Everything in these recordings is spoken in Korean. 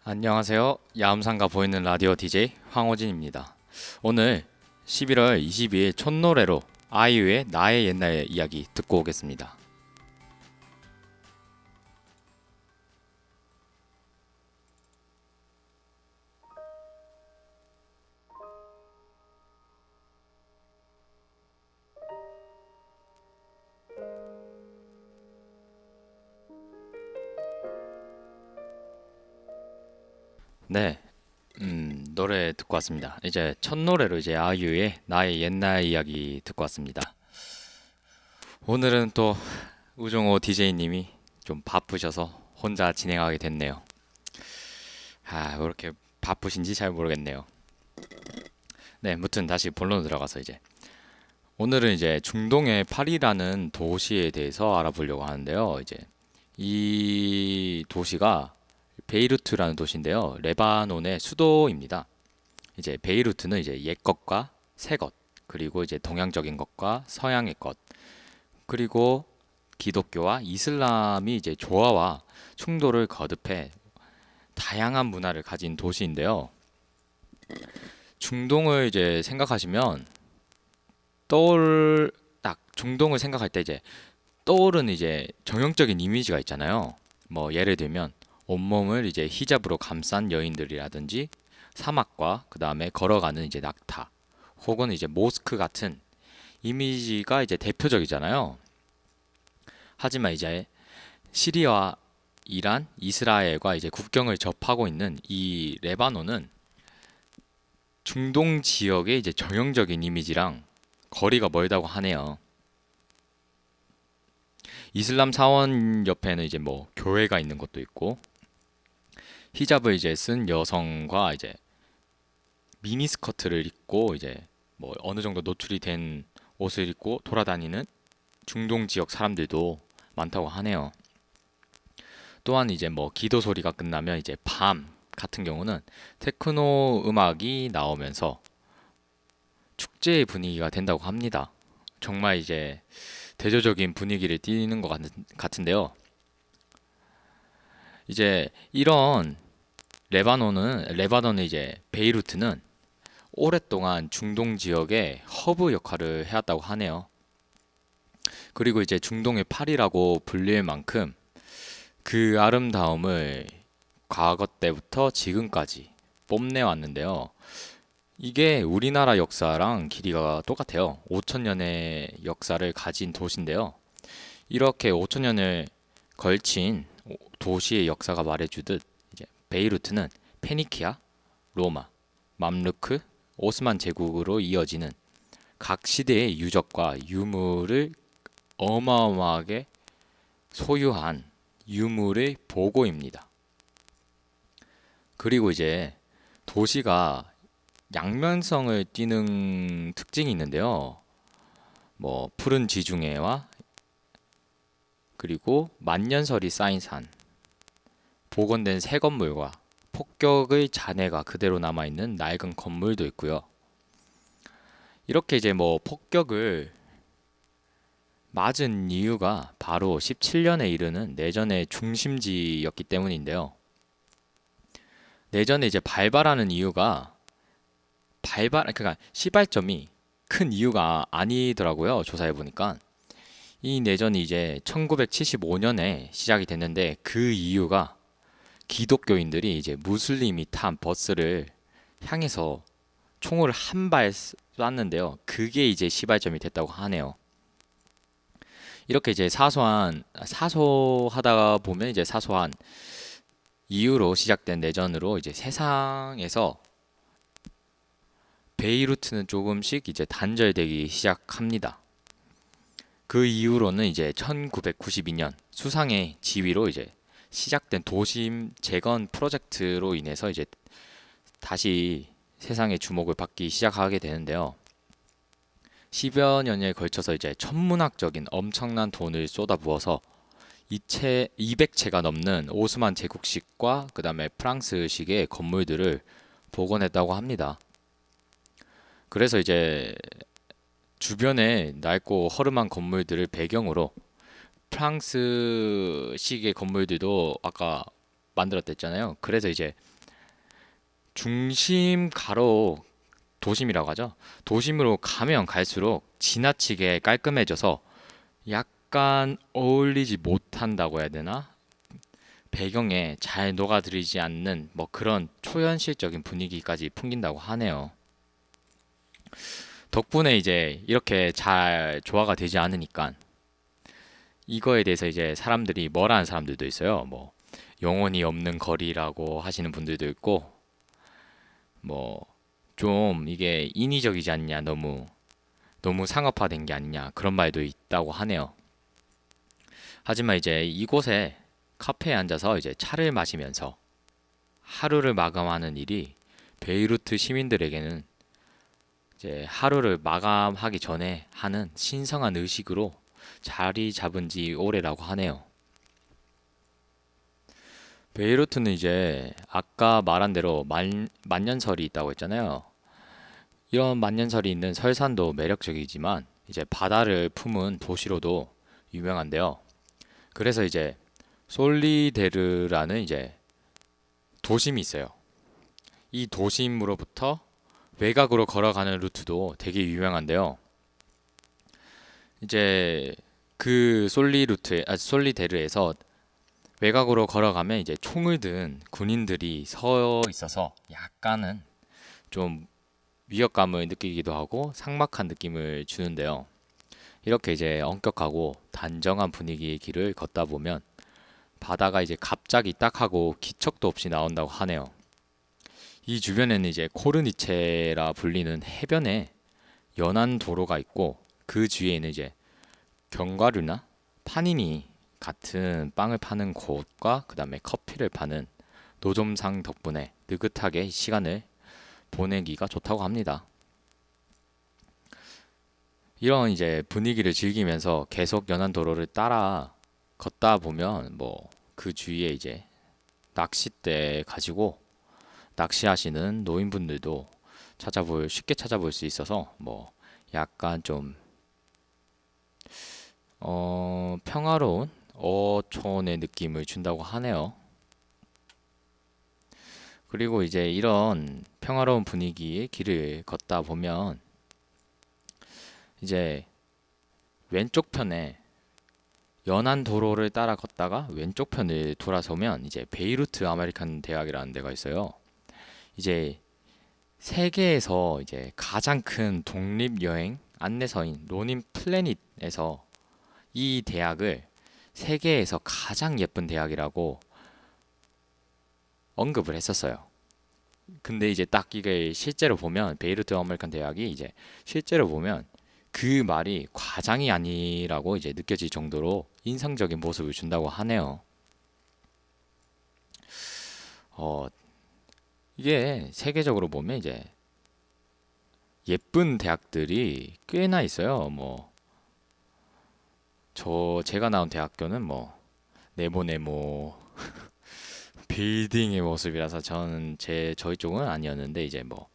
안녕하세요. 야음산가 보이는 라디오 DJ 황호진입니다. 오늘 11월 22일 첫노래로 아이유의 나의 옛날 이야기 듣고 오겠습니다. 네, 노래 듣고 왔습니다. 이제 첫 노래로 이제 아이유의 나의 옛날 이야기 듣고 왔습니다. 오늘은 또 우종호 DJ님이 좀 바쁘셔서 혼자 진행하게 됐네요. 왜 이렇게 바쁘신지 잘 모르겠네요. 네, 무튼 다시 본론 들어가서 이제 오늘은 이제 중동의 파리라는 도시에 대해서 알아보려고 하는데요. 이제 이 도시가 베이루트라는 도시인데요. 레바논의 수도입니다. 이제 베이루트는 이제 옛 것과 새 것, 그리고 이제 동양적인 것과 서양의 것, 그리고 기독교와 이슬람이 이제 조화와 충돌을 거듭해 다양한 문화를 가진 도시인데요. 중동을 이제 생각하시면 딱 중동을 생각할 때 이제 떠오르는 이제 정형적인 이미지가 있잖아요. 뭐 예를 들면 온몸을 이제 히잡으로 감싼 여인들이라든지 사막과 그 다음에 걸어가는 이제 낙타 혹은 이제 모스크 같은 이미지가 이제 대표적이잖아요. 하지만 이제 시리아와 이란, 이스라엘과 이제 국경을 접하고 있는 이 레바논은 중동 지역의 이제 전형적인 이미지랑 거리가 멀다고 하네요. 이슬람 사원 옆에는 이제 뭐 교회가 있는 것도 있고 히잡을 이제 쓴 여성과 이제 미니스커트를 입고 이제 뭐 어느 정도 노출이 된 옷을 입고 돌아다니는 중동 지역 사람들도 많다고 하네요. 또한 이제 뭐 기도 소리가 끝나면 이제 밤 같은 경우는 테크노 음악이 나오면서 축제의 분위기가 된다고 합니다. 정말 이제 대조적인 분위기를 띠는 것 같은데요. 이제 이런 레바논의 이제 베이루트는 오랫동안 중동 지역의 허브 역할을 해왔다고 하네요. 그리고 이제 중동의 파리라고 불릴 만큼 그 아름다움을 과거 때부터 지금까지 뽐내왔는데요. 이게 우리나라 역사랑 길이가 똑같아요. 5천년의 역사를 가진 도시인데요. 이렇게 5천년을 걸친 도시의 역사가 말해주듯 이제 베이루트는 페니키아, 로마, 맘루크, 오스만 제국으로 이어지는 각 시대의 유적과 유물을 어마어마하게 소유한 유물의 보고입니다. 그리고 이제 도시가 양면성을 띠는 특징이 있는데요. 뭐 푸른 지중해와 그리고 만년설이 쌓인 산, 복원된 새 건물과 폭격의 잔해가 그대로 남아있는 낡은 건물도 있고요. 이렇게 이제 뭐 폭격을 맞은 이유가 바로 17년에 이르는 내전의 중심지였기 때문인데요. 내전에 이제 발발하는 이유가 그러니까 시발점이 큰 이유가 아니더라고요. 조사해 보니까. 이 내전이 이제 1975년에 시작이 됐는데 그 이유가 기독교인들이 이제 무슬림이 탄 버스를 향해서 총을 한 발 쐈는데요. 그게 이제 시발점이 됐다고 하네요. 이렇게 이제 사소하다 보면 이제 사소한 이유로 시작된 내전으로 이제 세상에서 베이루트는 조금씩 이제 단절되기 시작합니다. 그 이후로는 이제 1992년 수상의 지휘로 이제 시작된 도심 재건 프로젝트로 인해서 이제 다시 세상의 주목을 받기 시작하게 되는데요. 10여 년에 걸쳐서 이제 천문학적인 엄청난 돈을 쏟아부어서 200채가 넘는 오스만 제국식과 그 다음에 프랑스식의 건물들을 복원했다고 합니다. 그래서 이제 주변에 낡고 허름한 건물들을 배경으로 프랑스식의 건물들도 아까 만들었댔잖아요. 그래서 이제 중심 도심이라고 하죠. 도심으로 가면 갈수록 지나치게 깔끔해져서 약간 어울리지 못한다고 해야 되나? 배경에 잘 녹아들이지 않는 뭐 그런 초현실적인 분위기까지 풍긴다고 하네요. 덕분에 이제 이렇게 잘 조화가 되지 않으니까 이거에 대해서 이제 사람들이 뭐라 하는 사람들도 있어요. 뭐 영혼이 없는 거리라고 하시는 분들도 있고 뭐 좀 이게 인위적이지 않냐, 너무 상업화된 게 아니냐 그런 말도 있다고 하네요. 하지만 이제 이곳에 카페에 앉아서 이제 차를 마시면서 하루를 마감하는 일이 베이루트 시민들에게는 이제 하루를 마감하기 전에 하는 신성한 의식으로 자리 잡은 지 오래라고 하네요. 베이루트는 이제 아까 말한 대로 만년설이 있다고 했잖아요. 이런 만년설이 있는 설산도 매력적이지만 이제 바다를 품은 도시로도 유명한데요. 그래서 이제 솔리데르라는 이제 도심이 있어요. 이 도심으로부터 외곽으로 걸어가는 루트도 되게 유명한데요. 이제 그 솔리데르에서 외곽으로 걸어가면 이제 총을 든 군인들이 서 있어서 약간은 좀 위협감을 느끼기도 하고 삭막한 느낌을 주는데요. 이렇게 이제 엄격하고 단정한 분위기의 길을 걷다 보면 바다가 이제 갑자기 딱 하고 기척도 없이 나온다고 하네요. 이 주변에는 이제 코르니체라 불리는 해변에 연안 도로가 있고 그 주위에는 이제 견과류나 파니니 같은 빵을 파는 곳과 그 다음에 커피를 파는 노점상 덕분에 느긋하게 시간을 보내기가 좋다고 합니다. 이런 이제 분위기를 즐기면서 계속 연안 도로를 따라 걷다 보면 뭐 그 주위에 이제 낚싯대 가지고 낚시하시는 노인분들도 쉽게 찾아볼 수 있어서 뭐 약간 좀 평화로운 어촌의 느낌을 준다고 하네요. 그리고 이제 이런 평화로운 분위기의 길을 걷다 보면 이제 왼쪽 편에 연안 도로를 따라 걷다가 왼쪽 편을 돌아서면 이제 베이루트 아메리칸 대학이라는 데가 있어요. 이제 세계에서 이제 가장 큰 독립 여행 안내서인 로닌 플래닛에서 이 대학을 세계에서 가장 예쁜 대학이라고 언급을 했었어요. 근데 이제 딱 이게 실제로 보면 베이루트 아메리칸 대학이 이제 실제로 보면 그 말이 과장이 아니라고 이제 느껴질 정도로 인상적인 모습을 준다고 하네요. 어, 이게 세계적으로 보면 이제 예쁜 대학들이 꽤나 있어요. 뭐 제가 나온 대학교는 뭐 네모네모 빌딩의 모습이라서 저희 쪽은 아니었는데 이제 뭐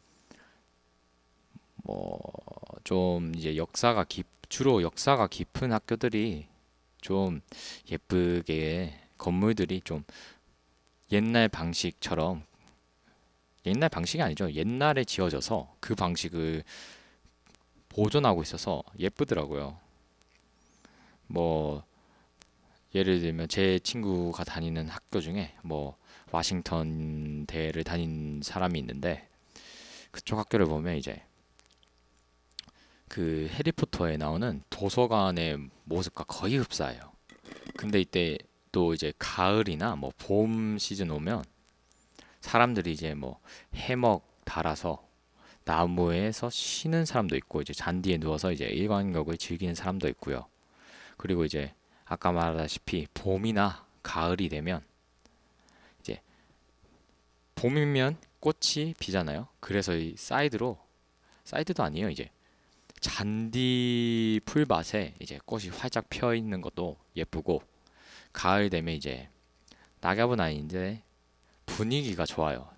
좀 이제 주로 역사가 깊은 학교들이 좀 예쁘게 건물들이 좀 옛날 방식처럼 옛날 방식이 아니죠. 옛날에 지어져서 그 방식을 보존하고 있어서 예쁘더라고요. 뭐 예를 들면 제 친구가 다니는 학교 중에 뭐 와싱턴 대를 다닌 사람이 있는데 그쪽 학교를 보면 이제 그 해리포터에 나오는 도서관의 모습과 거의 흡사해요. 근데 이때 또 이제 가을이나 뭐 봄 시즌 오면 사람들이 이제 뭐 해먹 달아서 나무에서 쉬는 사람도 있고 이제 잔디에 누워서 이제 일광욕을 즐기는 사람도 있고요. 그리고 이제 아까 말하다시피 봄이나 가을이 되면 이제 봄이면 꽃이 피잖아요. 그래서 이 사이드도 아니에요. 이제 잔디 풀밭에 이제 꽃이 활짝 펴 있는 것도 예쁘고 가을 되면 이제 낙엽은 아닌데 분위기가 좋아요.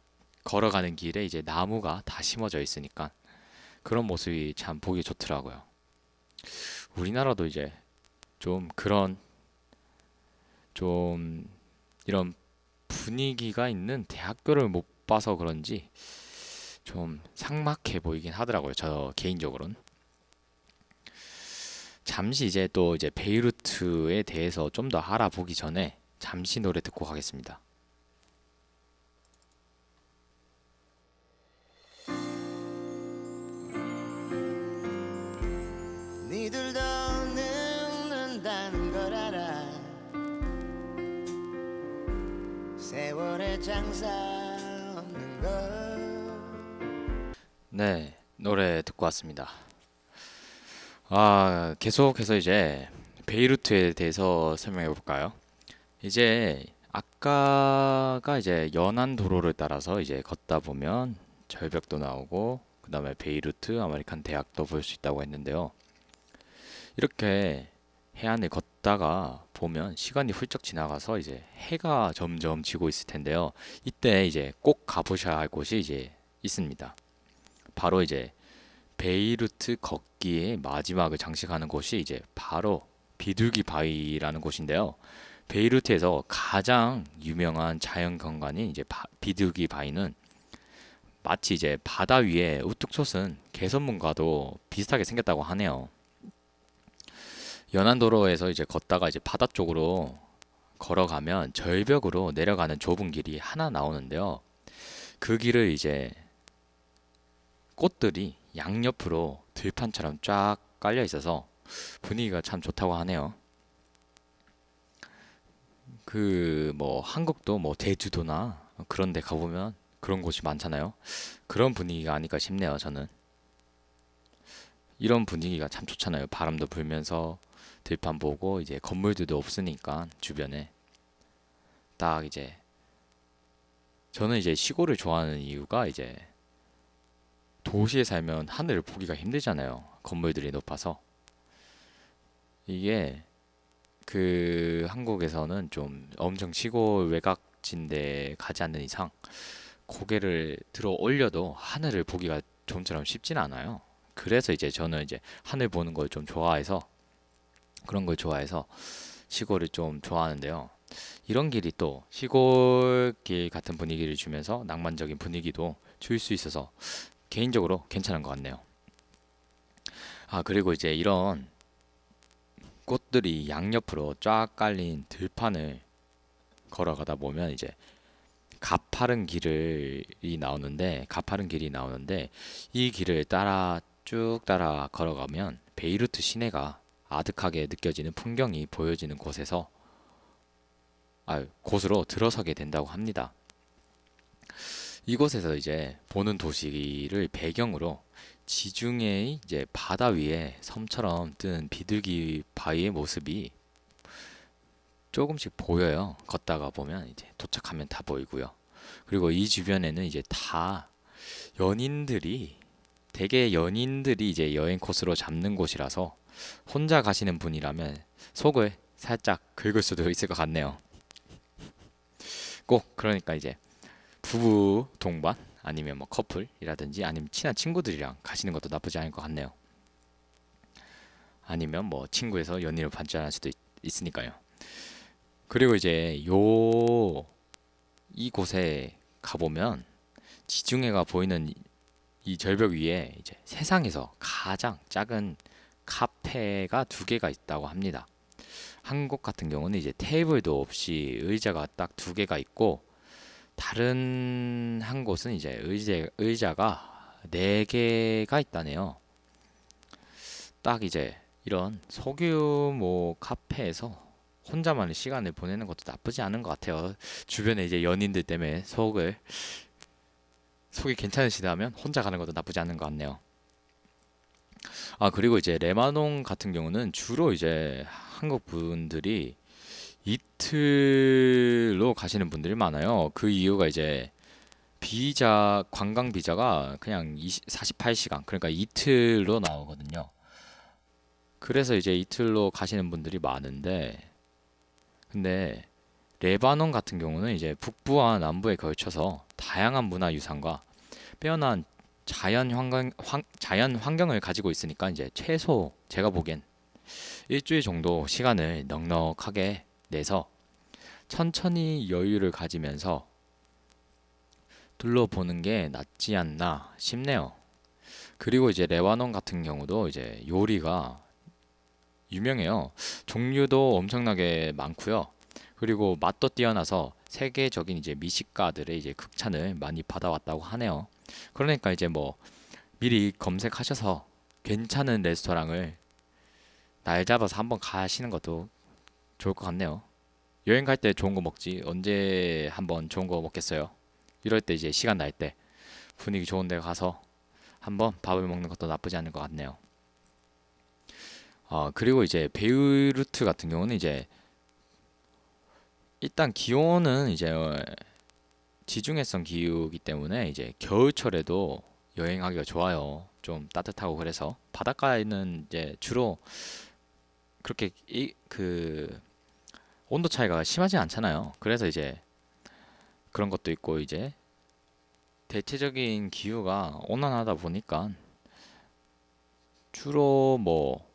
걸어가는 길에 이제 나무가 다 심어져 있으니까 그런 모습이 참 보기 좋더라고요. 우리나라도 이제 좀 그런 좀 이런 분위기가 있는 대학교를 못 못 봐서 그런지 좀 삭막해 보이긴 하더라고요. 저 개인적으로는. 잠시 이제 또 이제 베이루트에 대해서 좀 더 알아보기 전에 잠시 노래 듣고 가겠습니다. 니들도 늙는다는 걸 알아. 세월의 장사 없는 걸. 네, 노래 듣고 왔습니다. 아, 계속해서 이제 베이루트에 대해서 설명해 볼까요? 이제 아까가 이제 연안 도로를 따라서 이제 걷다 보면 절벽도 나오고 그다음에 베이루트 아메리칸 대학도 볼 수 있다고 했는데요. 이렇게 해안을 걷다가 보면 시간이 훌쩍 지나가서 이제 해가 점점 지고 있을 텐데요. 이때 이제 꼭 가보셔야 할 곳이 이제 있습니다. 바로 이제 베이루트 걷기의 마지막을 장식하는 곳이 이제 바로 비둘기 바위라는 곳인데요. 베이루트에서 가장 유명한 자연 경관인 이제 비둘기 바위는 마치 이제 바다 위에 우뚝 솟은 개선문과도 비슷하게 생겼다고 하네요. 연안도로에서 이제 걷다가 이제 바다 쪽으로 걸어가면 절벽으로 내려가는 좁은 길이 하나 나오는데요. 그 길을 이제 꽃들이 양옆으로 들판처럼 쫙 깔려 있어서 분위기가 참 좋다고 하네요. 그 뭐 한국도 뭐 제주도나 그런 데 가보면 그런 곳이 많잖아요. 그런 분위기가 아닐까 싶네요, 저는. 이런 분위기가 참 좋잖아요. 바람도 불면서 들판 보고 이제 건물들도 없으니까 주변에 딱 이제 저는 이제 시골을 좋아하는 이유가 이제 도시에 살면 하늘을 보기가 힘들잖아요. 건물들이 높아서. 이게 그 한국에서는 좀 엄청 시골 외곽진데 가지 않는 이상 고개를 들어 올려도 하늘을 보기가 좀처럼 쉽진 않아요. 그래서 이제 저는 이제 하늘 보는 걸 좀 좋아해서 그런 걸 좋아해서 시골을 좀 좋아하는데요. 이런 길이 또 시골길 같은 분위기를 주면서 낭만적인 분위기도 줄 수 있어서 개인적으로 괜찮은 것 같네요. 아, 그리고 이제 이런 꽃들이 양옆으로 쫙 깔린 들판을 걸어가다 보면 이제 가파른 길이 나오는데 이 길을 따라 쭉 따라 걸어가면 베이루트 시내가 아득하게 느껴지는 풍경이 보여지는 곳으로 들어서게 된다고 합니다. 이곳에서 이제 보는 도시를 배경으로 지중해의 이제 바다 위에 섬처럼 뜬 비둘기 바위의 모습이 조금씩 보여요. 걷다가 보면 이제 도착하면 다 보이고요. 그리고 이 주변에는 이제 다 연인들이 대개 연인들이 이제 여행 코스로 잡는 곳이라서 혼자 가시는 분이라면 속을 살짝 긁을 수도 있을 것 같네요. 꼭 그러니까 이제 부부 동반 아니면 뭐 커플이라든지 아니면 친한 친구들이랑 가시는 것도 나쁘지 않을 것 같네요. 아니면 뭐 친구에서 연인을 발전할 수도 있으니까요. 그리고 이제 이곳에 가보면 지중해가 보이는 이 절벽 위에 이제 세상에서 가장 작은 카페가 두 개가 있다고 합니다. 한국 같은 경우는 이제 테이블도 없이 의자가 딱 두 개가 있고 다른 한 곳은 이제 의자가 네 개가 있다네요. 딱 이제 이런 소규모 카페에서 혼자만의 시간을 보내는 것도 나쁘지 않은 것 같아요. 주변에 이제 연인들 때문에 속이 괜찮으시다면 혼자 가는 것도 나쁘지 않은 것 같네요. 아, 그리고 이제 레바논 같은 경우는 주로 이제 한국 분들이 이틀로 가시는 분들이 많아요. 그 이유가 이제 관광 비자가 그냥 48시간, 그러니까 이틀로 나오거든요. 그래서 이제 이틀로 가시는 분들이 많은데, 근데 레바논 같은 경우는 이제 북부와 남부에 걸쳐서 다양한 문화 유산과 빼어난 자연 환경을 가지고 있으니까 이제 최소 제가 보기엔 일주일 정도 시간을 넉넉하게 내서 천천히 여유를 가지면서 둘러보는 게 낫지 않나 싶네요. 그리고 이제 레바논 같은 경우도 이제 요리가 유명해요. 종류도 엄청나게 많고요. 그리고 맛도 뛰어나서 세계적인 이제 미식가들의 이제 극찬을 많이 받아왔다고 하네요. 그러니까 이제 뭐 미리 검색하셔서 괜찮은 레스토랑을 날 잡아서 한번 가시는 것도 좋을 것 같네요. 여행 갈 때 좋은 거 먹지 언제 한번 좋은 거 먹겠어요? 이럴 때 이제 시간 날 때 분위기 좋은 데 가서 한번 밥을 먹는 것도 나쁘지 않을 것 같네요. 그리고 이제 베이루트 같은 경우는 이제 일단 기온은 이제 지중해성 기후이기 때문에 이제 겨울철에도 여행하기가 좋아요. 좀 따뜻하고 그래서 바닷가에는 이제 주로 그렇게 그 온도 차이가 심하지 않잖아요. 그래서 이제 그런 것도 있고 이제 대체적인 기후가 온난하다 보니까 주로 뭐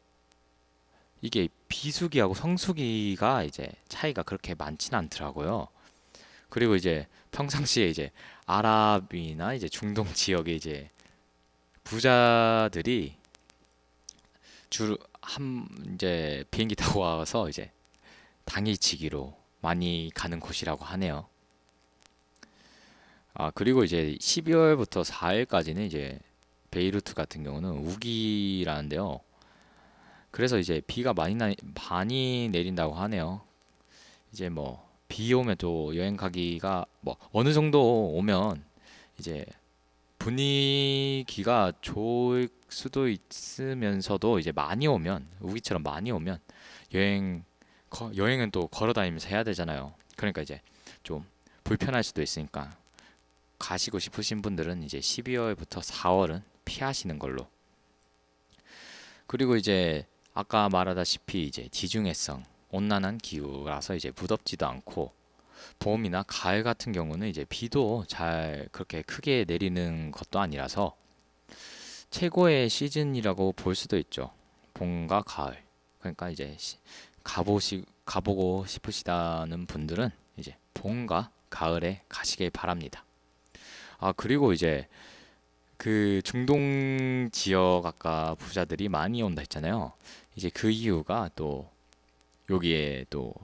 이게 비수기하고 성수기가 이제 차이가 그렇게 많진 않더라고요. 그리고 이제 평상시에 이제 아랍이나 이제 중동 지역의 이제 부자들이 주로 한 이제 비행기 타고 와서 이제 당일치기로 많이 가는 곳이라고 하네요. 그리고 이제 12월부터 4일까지는 이제 베이루트 같은 경우는 우기라는데요. 그래서 이제 비가 많이 내린다고 하네요. 이제 뭐 비 오면 또 여행 가기가 뭐 어느 정도 오면 이제 분위기가 좋을 수도 있으면서도 이제 많이 오면 우기처럼 많이 오면 여행 여행은 또 걸어 다니면서 해야 되잖아요. 그러니까 이제 좀 불편할 수도 있으니까 가시고 싶으신 분들은 이제 12월부터 4월은 피하시는 걸로. 그리고 이제 아까 말하다시피 이제 지중해성 온난한 기후라서 이제 무덥지도 않고 봄이나 가을 같은 경우는 이제 비도 잘 그렇게 크게 내리는 것도 아니라서 최고의 시즌이라고 볼 수도 있죠. 봄과 가을. 그러니까 이제 가보고 싶으시다는 분들은 이제 봄과 가을에 가시길 바랍니다. 그리고 이제 그 중동 지역 아까 부자들이 많이 온다 했잖아요. 이제 그 이유가 또 여기에 또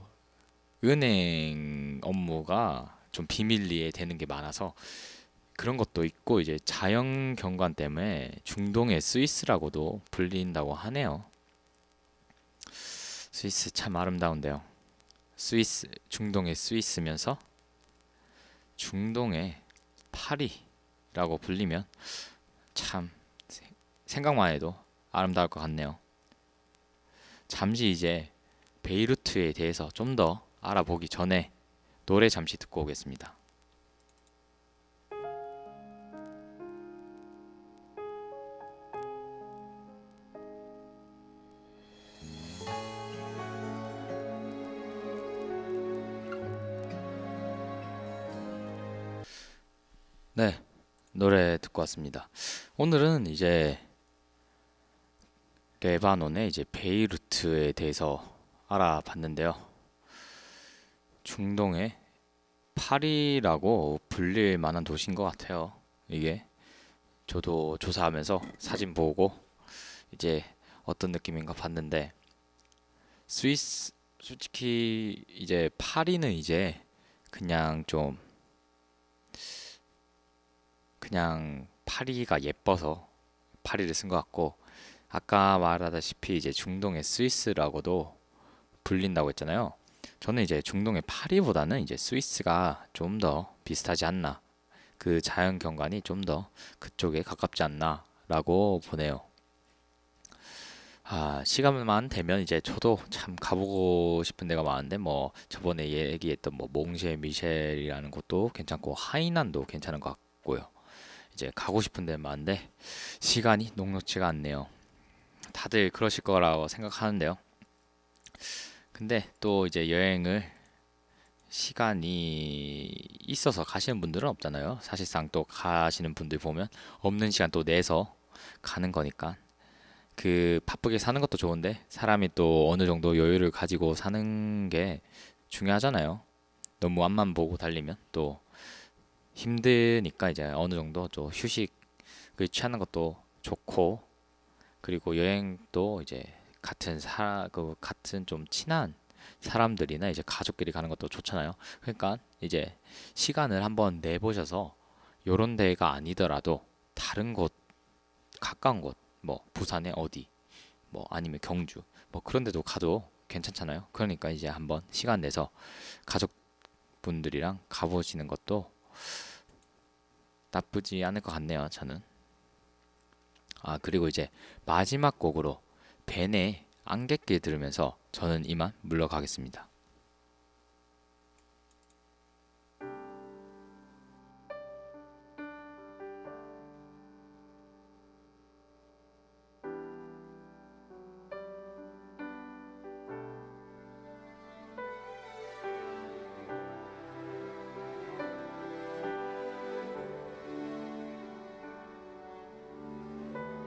은행 업무가 좀 비밀리에 되는 게 많아서 그런 것도 있고 이제 자연 경관 때문에 중동의 스위스라고도 불린다고 하네요. 스위스 참 아름다운데요. 스위스, 중동의 스위스면서 중동의 파리라고 불리면 참 생각만 해도 아름다울 것 같네요. 잠시 이제 베이루트에 대해서 좀 더 알아보기 전에 노래 잠시 듣고 오겠습니다. 네, 노래 듣고 왔습니다. 오늘은 이제 레바논의 이제 베이루트에 대해서 알아봤는데요. 중동의 파리라고 불릴 만한 도시인 것 같아요. 이게 저도 조사하면서 사진 보고 이제 어떤 느낌인가 봤는데 스위스 솔직히 이제 파리는 이제 그냥 좀 그냥 파리가 예뻐서 파리를 쓴 것 같고 아까 말하다시피 이제 중동의 스위스라고도 불린다고 했잖아요. 저는 이제 중동의 파리보다는 이제 스위스가 좀 더 비슷하지 않나. 그 자연 경관이 좀 더 그쪽에 가깝지 않나라고 보네요. 시간만 되면 이제 저도 참 가보고 싶은 데가 많은데 뭐 저번에 얘기했던 뭐 몽쉐 미셸이라는 곳도 괜찮고 하이난도 괜찮은 것 같고요. 이제 가고 싶은 데 많은데 시간이 녹록지가 않네요. 다들 그러실 거라고 생각하는데요. 근데 또 이제 여행을 시간이 있어서 가시는 분들은 없잖아요. 사실상 또 가시는 분들 보면 없는 시간 또 내서 가는 거니까. 그 바쁘게 사는 것도 좋은데 사람이 또 어느 정도 여유를 가지고 사는 게 중요하잖아요. 너무 앞만 보고 달리면 또 힘드니까 이제 어느 정도 좀 휴식을 취하는 것도 좋고, 그리고 여행도 이제 같은 좀 친한 사람들이나 이제 가족끼리 가는 것도 좋잖아요. 그러니까 이제 시간을 한번 내보셔서 요런 데가 아니더라도 다른 곳, 가까운 곳, 뭐 부산에 어디, 뭐 아니면 경주, 뭐 그런 데도 가도 괜찮잖아요. 그러니까 이제 한번 시간 내서 가족분들이랑 가보시는 것도 나쁘지 않을 것 같네요, 저는. 아, 그리고 이제 마지막 곡으로 벤의 안갯길 들으면서 저는 이만 물러가겠습니다.